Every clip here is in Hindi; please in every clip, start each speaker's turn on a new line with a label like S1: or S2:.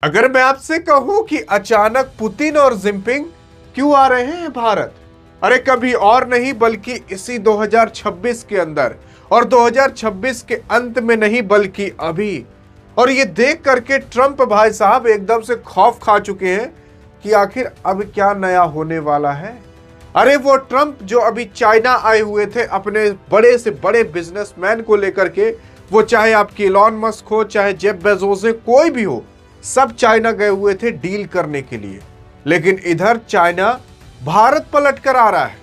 S1: अगर मैं आपसे कहूं कि अचानक पुतिन और जिनपिंग क्यों आ रहे हैं भारत, अरे कभी और नहीं बल्कि इसी 2026 के अंदर, और 2026 के अंत में नहीं बल्कि अभी। और ये देख करके ट्रंप भाई साहब एकदम से खौफ खा चुके हैं कि आखिर अब क्या नया होने वाला है। अरे वो ट्रंप जो अभी चाइना आए हुए थे अपने बड़े से बड़े बिजनेसमैन को लेकर के, वो चाहे आपकी इलॉन मस्क हो, चाहे जेफ बेजोस हो, कोई भी हो, सब चाइना गए हुए थे डील करने के लिए। लेकिन इधर चाइना भारत पलट कर आ रहा है।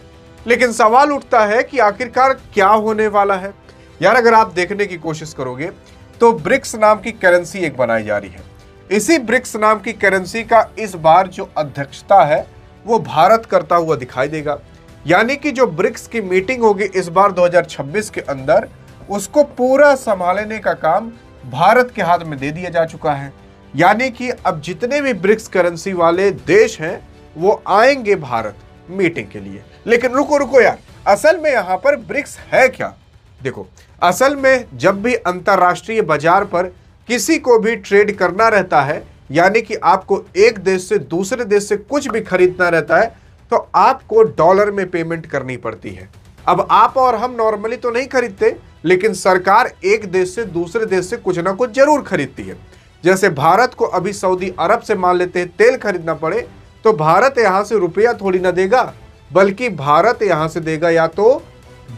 S1: लेकिन सवाल उठता है कि आखिरकार क्या होने वाला है। यार अगर आप देखने की कोशिश करोगे तो ब्रिक्स नाम की करेंसी एक बनाई जा रही है। इसी ब्रिक्स नाम की करेंसी का इस बार जो अध्यक्षता है वो भारत करता हुआ दिखाई देगा। यानी कि जो ब्रिक्स की मीटिंग होगी इस बार 2026 के अंदर, उसको पूरा संभालने का काम भारत के हाथ में दे दिया जा चुका है। यानी कि अब जितने भी ब्रिक्स करेंसी वाले देश हैं वो आएंगे भारत मीटिंग के लिए। लेकिन रुको रुको यार, असल में यहां पर ब्रिक्स है क्या? देखो, असल में जब भी अंतरराष्ट्रीय बाजार पर किसी को भी ट्रेड करना रहता है, यानी कि आपको एक देश से दूसरे देश से कुछ भी खरीदना रहता है, तो आपको डॉलर में पेमेंट करनी पड़ती है। अब आप और हम नॉर्मली तो नहीं खरीदते, लेकिन सरकार एक देश से दूसरे देश से कुछ ना कुछ जरूर खरीदती है। जैसे भारत को अभी सऊदी अरब से मान लेते हैं तेल खरीदना पड़े, तो भारत यहां से रुपया थोड़ी ना देगा, बल्कि भारत यहां से देगा या तो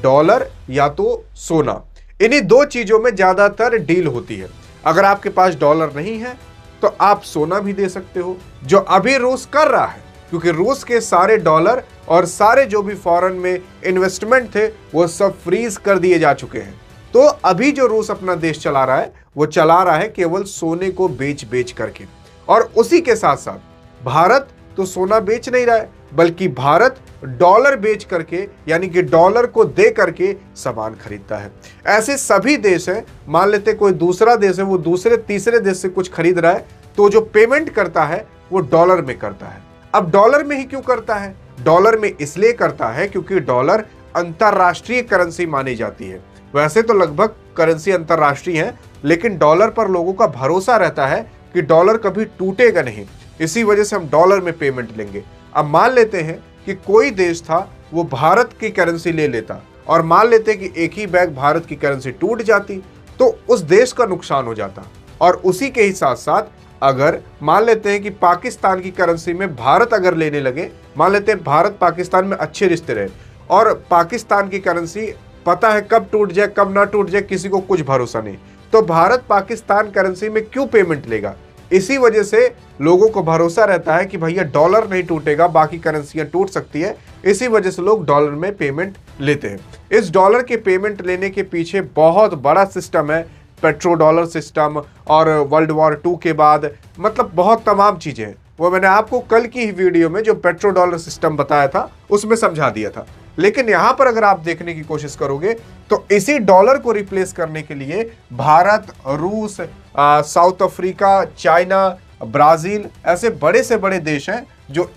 S1: डॉलर या तो सोना। इन्हीं दो चीजों में ज्यादातर डील होती है। अगर आपके पास डॉलर नहीं है तो आप सोना भी दे सकते हो, जो अभी रूस कर रहा है, क्योंकि रूस के सारे डॉलर और सारे जो भी फॉरेन में इन्वेस्टमेंट थे वो सब फ्रीज कर दिए जा चुके हैं। तो अभी जो रूस अपना देश चला रहा है वो चला रहा है केवल सोने को बेच बेच करके। और उसी के साथ साथ भारत तो सोना बेच नहीं रहा है, बल्कि भारत डॉलर बेच करके, यानी कि डॉलर को दे करके सामान खरीदता है। ऐसे सभी देश हैं, मान लेते कोई दूसरा देश है वो दूसरे तीसरे देश से कुछ खरीद रहा है, तो जो पेमेंट करता है वो डॉलर में करता है। अब डॉलर में ही क्यों करता है? डॉलर में इसलिए करता है क्योंकि डॉलर अंतरराष्ट्रीय करेंसी मानी जाती है। वैसे तो लगभग करेंसी अंतरराष्ट्रीय है, लेकिन डॉलर पर लोगों का भरोसा रहता है कि डॉलर कभी टूटेगा नहीं, इसी वजह से हम डॉलर में पेमेंट लेंगे। अब मान लेते हैं कि कोई देश था वो भारत की करेंसी ले लेता, और मान लेते हैं कि एक ही बैग भारत की करेंसी टूट जाती, तो उस देश का नुकसान हो जाता। और उसी के ही साथ साथ अगर मान लेते हैं कि पाकिस्तान की करेंसी में भारत अगर लेने लगे, मान लेते हैं भारत पाकिस्तान में अच्छे रिश्ते रहे, और पाकिस्तान की करेंसी पता है कब टूट जाए कब ना टूट जाए किसी को कुछ भरोसा नहीं, तो भारत पाकिस्तान करेंसी में क्यों पेमेंट लेगा? इसी वजह से लोगों को भरोसा रहता है कि भैया डॉलर नहीं टूटेगा, बाकी करेंसियां टूट सकती है, इसी वजह से लोग डॉलर में पेमेंट लेते हैं। इस डॉलर के पेमेंट लेने के पीछे बहुत बड़ा सिस्टम है, पेट्रो डॉलर सिस्टम, और वर्ल्ड वॉर 2 के बाद मतलब बहुत तमाम चीजें हैं। वो मैंने आपको कल की ही वीडियो में जो पेट्रो डॉलर सिस्टम बताया था उसमें समझा दिया था। लेकिन यहां पर अगर आप देखने की कोशिश करोगे तो इसी डॉलर को रिप्लेस करने के लिए भारत, रूस, साउथ अफ्रीका, चाइना, ब्राजील, ऐसे बड़े से बड़े देश हैं जो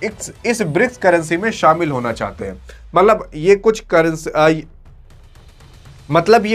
S1: इस ब्रिक्स करेंसी में शामिल होना चाहते हैं। मतलब ये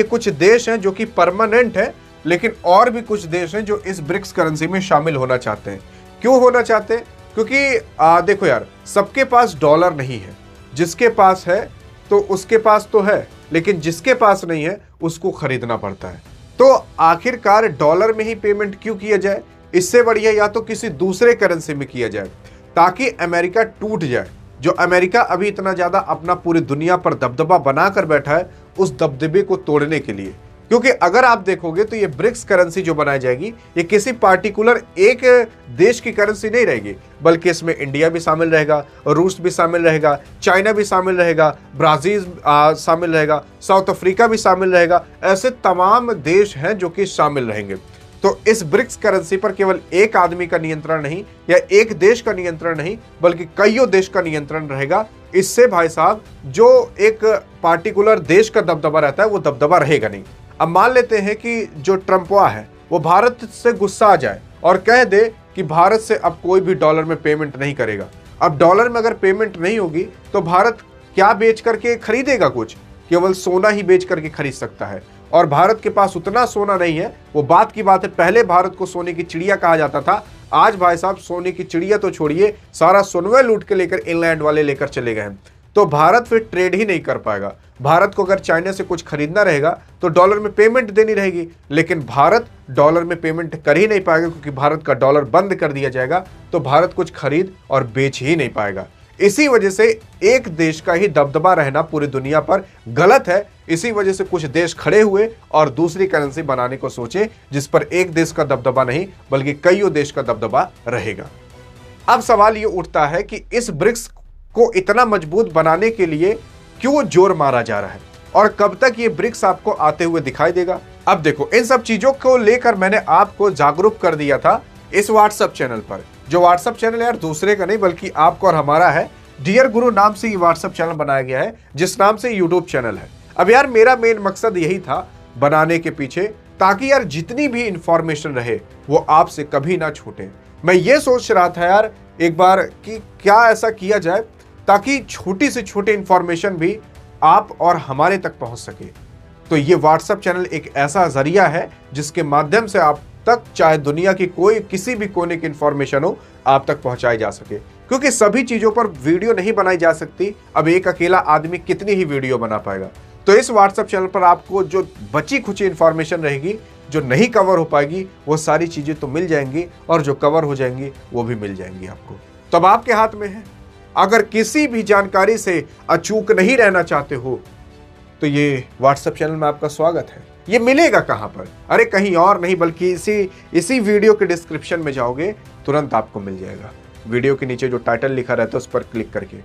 S1: कुछ देश हैं जो कि परमानेंट है, लेकिन और भी कुछ देश हैं जो इस ब्रिक्स करेंसी में शामिल होना चाहते हैं। क्यों होना चाहते हैं? क्योंकि देखो यार, सबके पास डॉलर नहीं है। जिसके पास है तो उसके पास तो है, लेकिन जिसके पास नहीं है उसको खरीदना पड़ता है। तो आखिरकार डॉलर में ही पेमेंट क्यों किया जाए? इससे बढ़िया या तो किसी दूसरे करेंसी में किया जाए, ताकि अमेरिका टूट जाए। जो अमेरिका अभी इतना ज्यादा अपना पूरी दुनिया पर दबदबा बनाकर बैठा है, उस दबदबे को तोड़ने के लिए। क्योंकि अगर आप देखोगे तो ये ब्रिक्स करेंसी जो बनाई जाएगी ये किसी पार्टिकुलर एक देश की करेंसी नहीं रहेगी, बल्कि इसमें इंडिया भी शामिल रहेगा, रूस भी शामिल रहेगा, चाइना भी शामिल रहेगा, ब्राजील शामिल रहेगा, साउथ अफ्रीका भी शामिल रहेगा। ऐसे तमाम देश हैं जो कि शामिल रहेंगे। तो इस ब्रिक्स करेंसी पर केवल एक आदमी का नियंत्रण नहीं या एक देश का नियंत्रण नहीं, बल्कि कईयों देश का नियंत्रण रहेगा। इससे भाई साहब जो एक पार्टिकुलर देश का दबदबा रहता है वो दबदबा रहेगा नहीं। अब मान लेते हैं कि जो ट्रंपवा है वो भारत से गुस्सा आ जाए और कह दे कि भारत से अब कोई भी डॉलर में पेमेंट नहीं करेगा। अब डॉलर में अगर पेमेंट नहीं होगी तो भारत क्या बेच करके खरीदेगा? कुछ, केवल सोना ही बेच करके खरीद सकता है। और भारत के पास उतना सोना नहीं है, वो बात की बात है। पहले भारत को सोने की चिड़िया कहा जाता था, आज भाई साहब सोने की चिड़िया तो छोड़िए, सारा सोनवे लूट के लेकर इंग्लैंड वाले लेकर चले गए हैं। तो भारत फिर ट्रेड ही नहीं कर पाएगा। भारत को अगर चाइना से कुछ खरीदना रहेगा तो डॉलर में पेमेंट देनी रहेगी, लेकिन भारत डॉलर में पेमेंट कर ही नहीं पाएगा, क्योंकि भारत का डॉलर बंद कर दिया जाएगा तो भारत कुछ खरीद और बेच ही नहीं पाएगा। इसी वजह से एक देश का ही दबदबा रहना पूरी दुनिया पर गलत है। इसी वजह से कुछ देश खड़े हुए और दूसरी करेंसी बनाने को सोचे, जिस पर एक देश का दबदबा नहीं बल्कि कईयों देश का दबदबा रहेगा। अब सवाल ये उठता है कि इस ब्रिक्स को इतना मजबूत बनाने के लिए क्यों जोर मारा जा रहा है और कब तक ये ब्रिक्स आपको आते हुए दिखाई देगा। अब देखो, इन सब चीजों को लेकर मैंने आपको जागरूक कर दिया था इस व्हाट्सएप चैनल पर, जो व्हाट्सएप चैनल यार दूसरे का नहीं बल्कि आपका और हमारा है। डियर गुरु नाम से ये व्हाट्सएप चैनल बनाया गया है, जिस नाम से यूट्यूब चैनल है। अब यार मेरा मेन मकसद यही था बनाने के पीछे, ताकि यार जितनी भी इंफॉर्मेशन रहे वो आपसे कभी ना छूटे। मैं ये सोच रहा था यार एक बार कि क्या ऐसा किया जाए ताकि छोटी से छोटी इंफॉर्मेशन भी आप और हमारे तक पहुंच सके। तो ये व्हाट्सएप चैनल एक ऐसा जरिया है जिसके माध्यम से आप तक चाहे दुनिया की कोई किसी भी कोने की इंफॉर्मेशन हो आप तक पहुंचाई जा सके, क्योंकि सभी चीजों पर वीडियो नहीं बनाई जा सकती। अब एक अकेला आदमी कितनी ही वीडियो बना पाएगा। तो इस व्हाट्सएप चैनल पर आपको जो बची खुची इंफॉर्मेशन रहेगी, जो नहीं कवर हो पाएगी, वो सारी चीजें तो मिल जाएंगी और जो कवर हो जाएंगी वो भी मिल जाएंगी आपको। तो अब आपके हाथ में है, अगर किसी भी जानकारी से अचूक नहीं रहना चाहते हो तो ये व्हाट्सएप चैनल में आपका स्वागत है। ये मिलेगा कहां पर? अरे कहीं और नहीं बल्कि इसी वीडियो के डिस्क्रिप्शन में जाओगे, तुरंत आपको मिल जाएगा। वीडियो के नीचे जो टाइटल लिखा रहता है उस पर क्लिक करके,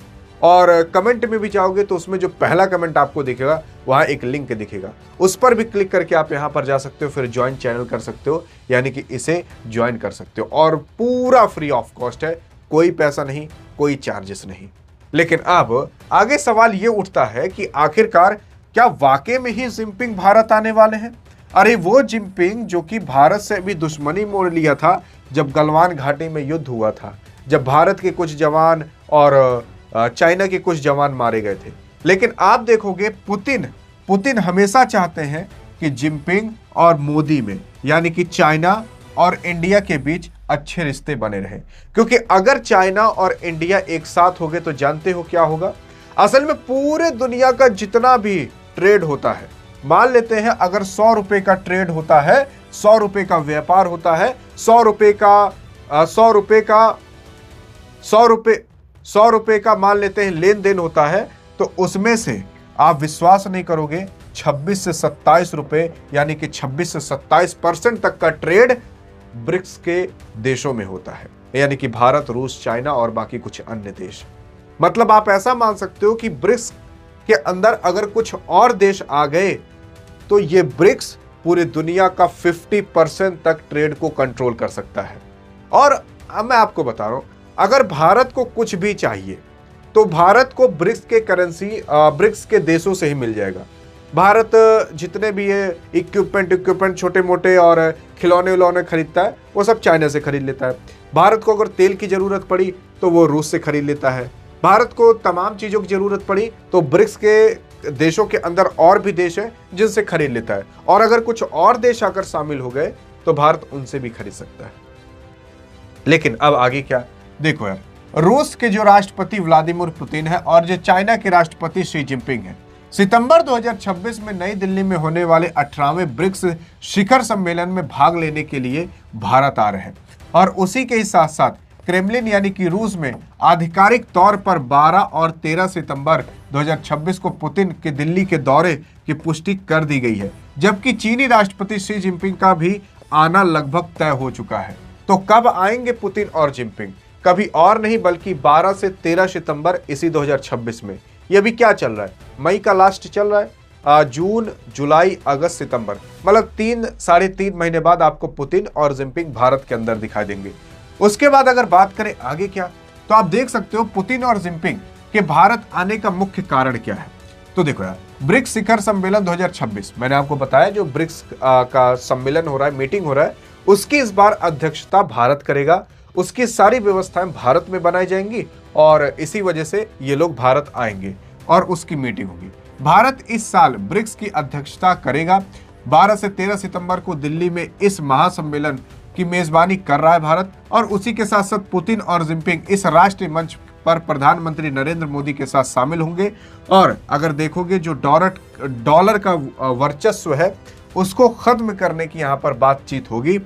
S1: और कमेंट में भी जाओगे तो उसमें जो पहला कमेंट आपको दिखेगा वहां एक लिंक दिखेगा, उस पर भी क्लिक करके आप यहां पर जा सकते हो, फिर ज्वाइन चैनल कर सकते हो, यानी कि इसे ज्वाइन कर सकते हो। और पूरा फ्री ऑफ कॉस्ट है, कोई पैसा नहीं, कोई चार्जेस नहीं। लेकिन अब आगे सवाल ये उठता है कि आखिरकार क्या वाकई में ही जिनपिंग भारत आने वाले हैं? अरे वो जिनपिंग जो कि भारत से भी दुश्मनी मोड़ लिया था जब गलवान घाटी में युद्ध हुआ था, जब भारत के कुछ जवान और चाइना के कुछ जवान मारे गए थे। लेकिन आप देखोगे पुतिन हमेशा चाहते हैं कि जिनपिंग और मोदी में, यानी कि चाइना और इंडिया के बीच अच्छे रिश्ते बने रहे, क्योंकि अगर चाइना और इंडिया एक साथ हो गए तो जानते हो क्या होगा? असल में पूरे दुनिया का जितना भी ट्रेड होता है, मान लेते हैं अगर 100 रुपए का ट्रेड होता है, 100 रुपए का व्यापार होता है, 100 रुपए का मान लेते हैं लेन देन होता है, तो उसमें से आप विश्वास नहीं करोगे 26 से 27 रुपए, यानी कि 26 से 27% तक का ट्रेड ब्रिक्स के देशों में होता है, यानी कि भारत, रूस, चाइना और बाकी कुछ अन्य देश। मतलब आप ऐसा मान सकते हो कि ब्रिक्स के अंदर अगर कुछ और देश आ गए तो ये ब्रिक्स पूरी दुनिया का 50% तक ट्रेड को कंट्रोल कर सकता है। और अब मैं आपको बता रहा हूं, अगर भारत को कुछ भी चाहिए तो भारत को ब्रिक्स के करेंसी ब्रिक्स के देशों से ही मिल जाएगा। भारत जितने भी ये इक्विपमेंट छोटे मोटे और खिलौने उलौने खरीदता है वो सब चाइना से खरीद लेता है। भारत को अगर तेल की जरूरत पड़ी तो वो रूस से खरीद लेता है। भारत को तमाम चीजों की जरूरत पड़ी तो ब्रिक्स के देशों के अंदर और भी देश हैं जिनसे खरीद लेता है, और अगर कुछ और देश आकर शामिल हो गए तो भारत उनसे भी खरीद सकता है। लेकिन अब आगे क्या? देखो यार, रूस के जो राष्ट्रपति व्लादिमीर पुतिन है और जो चाइना के राष्ट्रपति शी जिनपिंग है, सितंबर 2026 में नई दिल्ली में होने वाले 18वें ब्रिक्स शिखर सम्मेलन में भाग लेने के लिए भारत आ रहे हैं। और उसी के ही साथ साथ क्रेमलिन यानी कि रूस में आधिकारिक तौर पर 12 और 13 सितंबर 2026 को पुतिन के दिल्ली के दौरे की पुष्टि कर दी गई है, जबकि चीनी राष्ट्रपति शी जिनपिंग का भी आना लगभग तय हो चुका है। तो कब आएंगे पुतिन और जिनपिंग? कभी और नहीं बल्कि 12 से 13 सितंबर इसी 2026 में। ये भी क्या चल रहा है? मई का लास्ट चल रहा है, जून, जुलाई, अगस्त, सितंबर, मतलब 3-3.5 महीने बाद आपको पुतिन और जिनपिंग भारत के अंदर दिखाई देंगे। उसके बाद अगर बात करें आगे क्या, तो आप देख सकते हो पुतिन और जिनपिंग के भारत आने का मुख्य कारण क्या है। तो देखो यार, ब्रिक्स शिखर सम्मेलन 2026, मैंने आपको बताया जो ब्रिक्स का सम्मेलन हो रहा है, मीटिंग हो रहा है, उसकी इस बार अध्यक्षता भारत करेगा। उसकी सारी व्यवस्थाएं भारत में बनाई जाएंगी और इसी वजह से ये लोग भारत आएंगे और उसकी मीटिंग होगी। भारत इस साल ब्रिक्स की अध्यक्षता करेगा। 12 से 13 सितंबर को दिल्ली में इस महासम्मेलन की मेजबानी कर रहा है भारत। और उसी के साथ साथ पुतिन और जिनपिंग इस राष्ट्रीय मंच पर प्रधानमंत्री नरेंद्र मोदी के साथ शामिल होंगे। और अगर देखोगे जो डॉलर का वर्चस्व है उसको खत्म करने की यहाँ पर बातचीत होगी।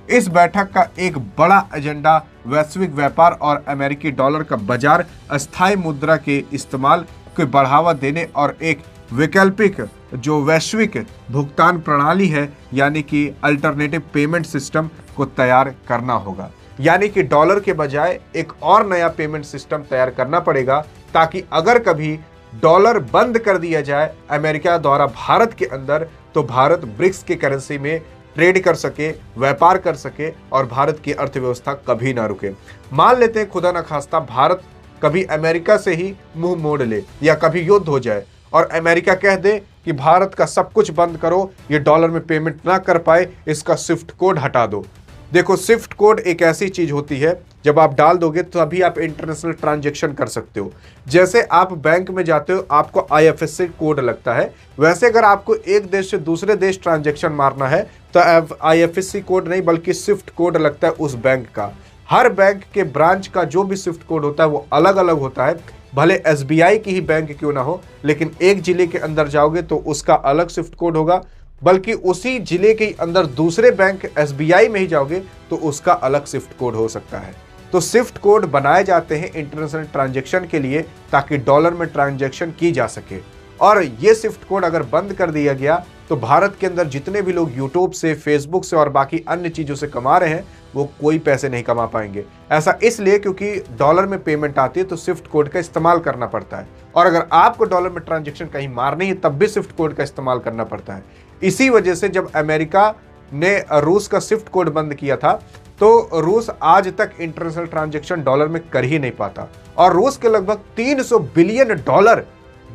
S1: इस बैठक का एक बड़ा एजेंडा वैश्विक व्यापार और अमेरिकी डॉलर का बाजार, अस्थायी मुद्रा के इस्तेमाल को बढ़ावा देने और एक वैकल्पिक जो वैश्विक भुगतान प्रणाली है यानी कि अल्टरनेटिव पेमेंट सिस्टम को तैयार करना होगा। यानी कि डॉलर के बजाय एक और नया पेमेंट सिस्टम तैयार करना पड़ेगा, ताकि अगर कभी डॉलर बंद कर दिया जाए अमेरिका द्वारा भारत के अंदर, तो भारत ब्रिक्स की करेंसी में ट्रेड कर सके, व्यापार कर सके और भारत की अर्थव्यवस्था कभी ना रुके। मान लेते हैं खुदा न खास्ता भारत कभी अमेरिका से ही मुंह मोड़ ले या कभी युद्ध हो जाए और अमेरिका कह दे कि भारत का सब कुछ बंद करो, ये डॉलर में पेमेंट ना कर पाए, इसका स्विफ्ट कोड हटा दो। देखो, स्विफ्ट कोड एक ऐसी चीज होती है जब आप डाल दोगे तो अभी आप इंटरनेशनल ट्रांजैक्शन कर सकते हो। जैसे आप बैंक में जाते हो आपको आईएफएससी कोड लगता है, वैसे अगर आपको एक देश से दूसरे देश ट्रांजैक्शन मारना है तो आईएफएससी कोड नहीं बल्कि स्विफ्ट कोड लगता है उस बैंक का। हर बैंक के ब्रांच का जो भी स्विफ्ट कोड होता है वो अलग अलग होता है, भले एसबीआई की ही बैंक क्यों ना हो, लेकिन एक जिले के अंदर जाओगे तो उसका अलग स्विफ्ट कोड होगा, बल्कि उसी जिले के अंदर दूसरे बैंक एसबीआई में ही जाओगे तो उसका अलग स्विफ्ट कोड हो सकता है। तो स्विफ्ट कोड बनाए जाते हैं इंटरनेशनल ट्रांजैक्शन के लिए ताकि डॉलर में ट्रांजैक्शन की जा सके। और ये स्विफ्ट कोड अगर बंद कर दिया गया तो भारत के अंदर जितने भी लोग यूट्यूब से, फेसबुक से और बाकी अन्य चीजों से कमा रहे हैं वो कोई पैसे नहीं कमा पाएंगे। ऐसा इसलिए क्योंकि डॉलर में पेमेंट आती है तो स्विफ्ट कोड का इस्तेमाल करना पड़ता है, और अगर आपको डॉलर में ट्रांजैक्शन कहीं मारनी है तब भी स्विफ्ट कोड का इस्तेमाल करना पड़ता है। इसी वजह से जब अमेरिका ने रूस का स्विफ्ट कोड बंद किया था तो रूस आज तक इंटरनेशनल ट्रांजैक्शन डॉलर में कर ही नहीं पाता, और रूस के लगभग 300 बिलियन डॉलर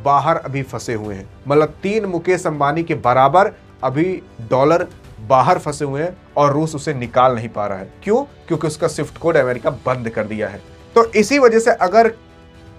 S1: बाहर अभी फंसे हुए हैं। मतलब 3 मुकेश अंबानी के बराबर अभी डॉलर बाहर फंसे हुए हैं और रूस उसे निकाल नहीं पा रहा है। क्यों? क्योंकि उसका स्विफ्ट कोड अमेरिका बंद कर दिया है। तो इसी वजह से अगर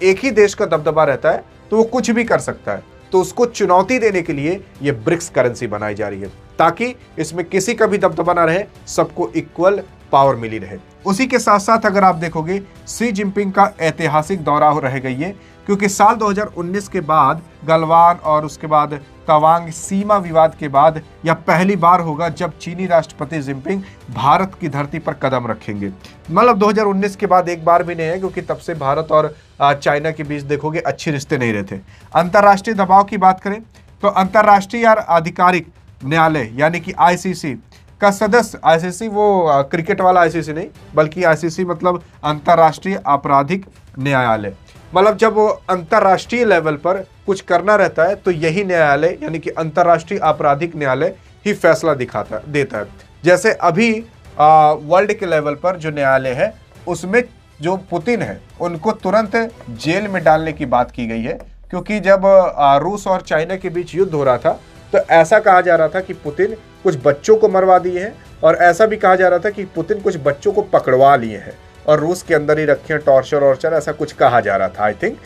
S1: एक ही देश का दबदबा रहता है तो वो कुछ भी कर सकता है, तो उसको चुनौती देने के लिए ये ब्रिक्स करेंसी बनाई जा रही है ताकि इसमें किसी का भी दबदबा ना रहे, सबको इक्वल पावर मिली रहे। उसी के साथ साथ अगर आप देखोगे शी जिनपिंग का ऐतिहासिक दौरा रह गई है, क्योंकि साल 2019 के बाद गलवान और उसके बाद तवांग सीमा विवाद के बाद यह पहली बार होगा जब चीनी राष्ट्रपति जिनपिंग भारत की धरती पर कदम रखेंगे। मतलब 2019 के बाद एक बार भी नहीं है, क्योंकि तब से भारत और चाइना के बीच देखोगे अच्छे रिश्ते नहीं रहते। अंतर्राष्ट्रीय दबाव की बात करें तो अंतर्राष्ट्रीय आधिकारिक न्यायालय यानी कि आईसीसी का सदस्य, आईसीसी वो क्रिकेट वाला आईसीसी नहीं बल्कि आईसीसी मतलब अंतर्राष्ट्रीय आपराधिक न्यायालय, मतलब जब वो अंतर्राष्ट्रीय लेवल पर कुछ करना रहता है तो यही न्यायालय यानी कि अंतर्राष्ट्रीय आपराधिक न्यायालय ही फैसला देता है। जैसे अभी वर्ल्ड के लेवल पर जो न्यायालय है उसमें जो पुतिन है उनको तुरंत जेल में डालने की बात की गई है, क्योंकि जब रूस और चाइना के बीच युद्ध हो रहा था तो ऐसा कहा जा रहा था कि पुतिन कुछ बच्चों को मरवा दिए हैं, और ऐसा भी कहा जा रहा था कि पुतिन कुछ बच्चों को पकड़वा लिए हैं और रूस के अंदर ही रखे हैं, टॉर्चर वॉर्चर ऐसा कुछ कहा जा रहा था आई थिंक।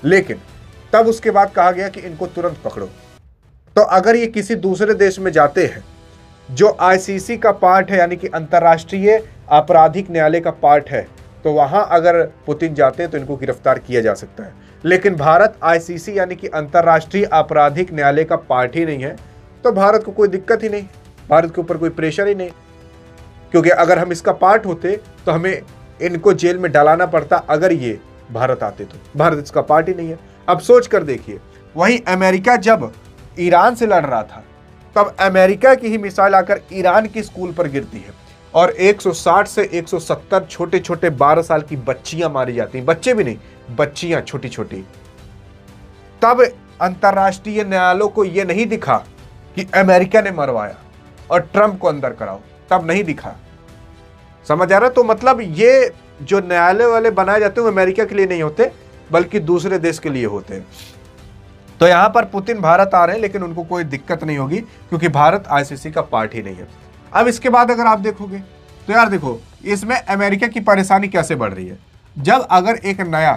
S1: लेकिन तब उसके बाद कहा गया कि इनको तुरंत पकड़ो। तो अगर ये किसी दूसरे देश में जाते हैं जो आईसीसी का पार्ट है यानी कि अंतर्राष्ट्रीय आपराधिक न्यायालय का पार्ट है, तो वहां अगर पुतिन जाते हैं तो इनको गिरफ्तार किया जा सकता है। लेकिन भारत आईसीसी यानी कि अंतर्राष्ट्रीय आपराधिक न्यायालय का पार्ट ही नहीं है, तो भारत को कोई दिक्कत ही नहीं, भारत के ऊपर कोई प्रेशर ही नहीं, क्योंकि अगर हम इसका पार्ट होते तो हमें इनको जेल में डालाना पड़ता। अगर ये भारत आते तो भारत इसका पार्ट ही नहीं है। अब सोच कर देखिए, वहीं अमेरिका जब ईरान से लड़ रहा था तब अमेरिका की ही मिसाइल आकर ईरान की स्कूल पर गिरती है और 160 से 170 छोटे छोटे 12 साल की बच्चियां मारी जाती हैं, बच्चे भी नहीं, बच्चियां छोटी छोटी। तब अंतर्राष्ट्रीय न्यायालयों को यह नहीं दिखा कि अमेरिका ने मरवाया और ट्रंप को अंदर कराओ, तब नहीं दिखा। समझ आ रहा? तो मतलब ये जो न्यायालय वाले बनाए जाते हैं वो अमेरिका के लिए नहीं होते बल्कि दूसरे देश के लिए होते हैं। तो यहां पर पुतिन भारत आ रहे हैं लेकिन उनको कोई दिक्कत नहीं होगी क्योंकि भारत आईसीसी का पार्ट ही नहीं है। अब इसके बाद अगर आप देखोगे तो यार देखो इसमें अमेरिका की परेशानी कैसे बढ़ रही है। जब अगर एक नया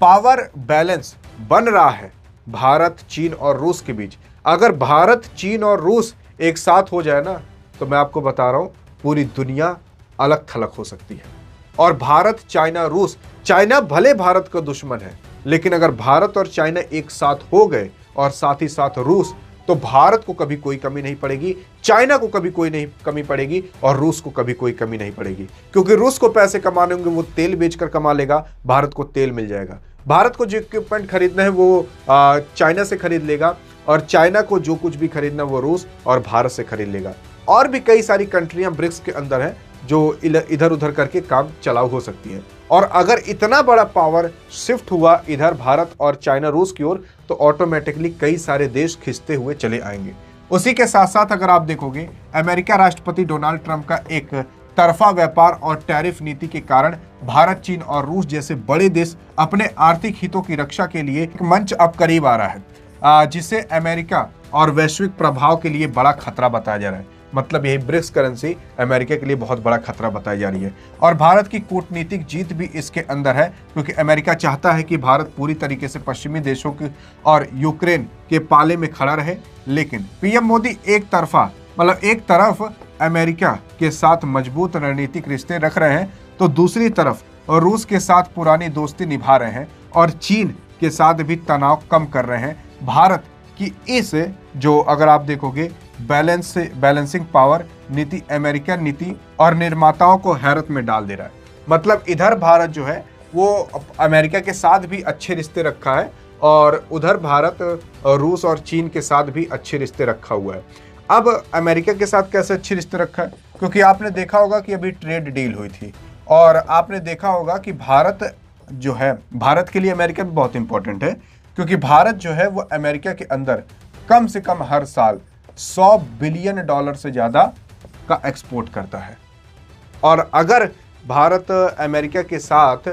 S1: पावर बैलेंस बन रहा है भारत, चीन और रूस के बीच, अगर भारत, चीन और रूस एक साथ हो जाए ना, तो मैं आपको बता रहा हूं पूरी दुनिया अलग थलग हो सकती है। और भारत, चाइना, रूस, चाइना भले भारत का दुश्मन है, लेकिन अगर भारत और चाइना एक साथ हो गए और साथ ही साथ रूस, तो भारत को कभी कोई कमी नहीं पड़ेगी, चाइना को कभी कोई नहीं कमी पड़ेगी और रूस को कभी कोई कमी नहीं पड़ेगी। क्योंकि रूस को पैसे कमाने होंगे, वो तेल बेचकर कमा लेगा, भारत को तेल मिल जाएगा। भारत को जो इक्विपमेंट खरीदना है वो चाइना से खरीद लेगा, और चाइना को जो कुछ भी खरीदना वो रूस और भारत से खरीद लेगा। और भी कई सारी कंट्रियां ब्रिक्स के अंदर हैं जो इधर उधर करके काम चलाऊ हो सकती हैं। और अगर इतना बड़ा पावर शिफ्ट हुआ इधर भारत और चाइना रूस की ओर, तो ऑटोमेटिकली कई सारे देश खिंचते हुए चले आएंगे। उसी के साथ साथ अगर आप देखोगे, अमेरिका राष्ट्रपति डोनाल्ड ट्रंप का एक तरफा व्यापार और टैरिफ नीति के कारण भारत, चीन और रूस जैसे बड़े देश अपने आर्थिक हितों की रक्षा के लिए एक मंच अब करीब आ रहा है, जिसे अमेरिका और वैश्विक प्रभाव के लिए बड़ा खतरा बताया जा रहा है। मतलब यही ब्रिक्स करेंसी अमेरिका के लिए बहुत बड़ा खतरा बताई जा रही है। और भारत की कूटनीतिक जीत भी इसके अंदर है, क्योंकि अमेरिका चाहता है कि भारत पूरी तरीके से पश्चिमी देशों के और यूक्रेन के पाले में खड़ा रहे। लेकिन पीएम मोदी एक तरफ अमेरिका के साथ मजबूत रणनीतिक रिश्ते रख रहे हैं, तो दूसरी तरफ रूस के साथ पुरानी दोस्ती निभा रहे हैं और चीन के साथ भी तनाव कम कर रहे हैं। भारत की इस जो अगर आप देखोगे बैलेंसिंग पावर नीति अमेरिकन नीति और निर्माताओं को हैरत में डाल दे रहा है। मतलब इधर भारत जो है वो अमेरिका के साथ भी अच्छे रिश्ते रखा है, और उधर भारत रूस और चीन के साथ भी अच्छे रिश्ते रखा हुआ है। अब अमेरिका के साथ कैसे अच्छे रिश्ते रखा है, क्योंकि आपने देखा होगा कि अभी ट्रेड डील हुई थी, और आपने देखा होगा कि भारत जो है, भारत के लिए अमेरिका भी बहुत इंपॉर्टेंट है, क्योंकि भारत जो है वो अमेरिका के अंदर कम से कम हर साल $100 बिलियन से ज़्यादा का एक्सपोर्ट करता है। और अगर भारत अमेरिका के साथ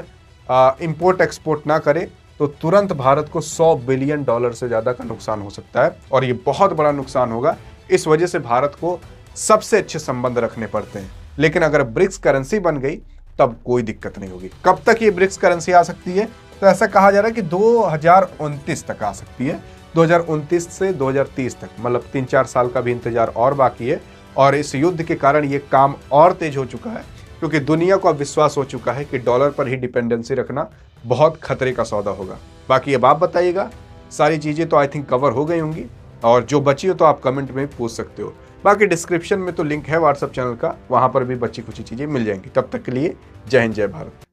S1: इंपोर्ट एक्सपोर्ट ना करे, तो तुरंत भारत को $100 बिलियन से ज़्यादा का नुकसान हो सकता है, और ये बहुत बड़ा नुकसान होगा। इस वजह से भारत को सबसे अच्छे संबंध रखने पड़ते हैं। लेकिन अगर ब्रिक्स करेंसी बन गई, तब कोई दिक्कत नहीं होगी। कब तक ये ब्रिक्स करेंसी आ सकती है? तो ऐसा कहा जा रहा है कि 2029 तक आ सकती है। 2029 से 2030 तक, मतलब 3-4 साल का भी इंतजार और बाकी है। और इस युद्ध के कारण ये काम और तेज हो चुका है, क्योंकि दुनिया को अब विश्वास हो चुका है कि डॉलर पर ही डिपेंडेंसी रखना बहुत खतरे का सौदा होगा। बाकी अब आप बताइएगा, सारी चीज़ें तो आई थिंक कवर हो गई होंगी, और जो बची हो तो आप कमेंट में पूछ सकते हो। बाकी डिस्क्रिप्शन में तो लिंक है व्हाट्सएप चैनल का, वहाँ पर भी बची कुछ चीज़ें मिल जाएंगी। तब तक के लिए जय हिंद, जय भारत।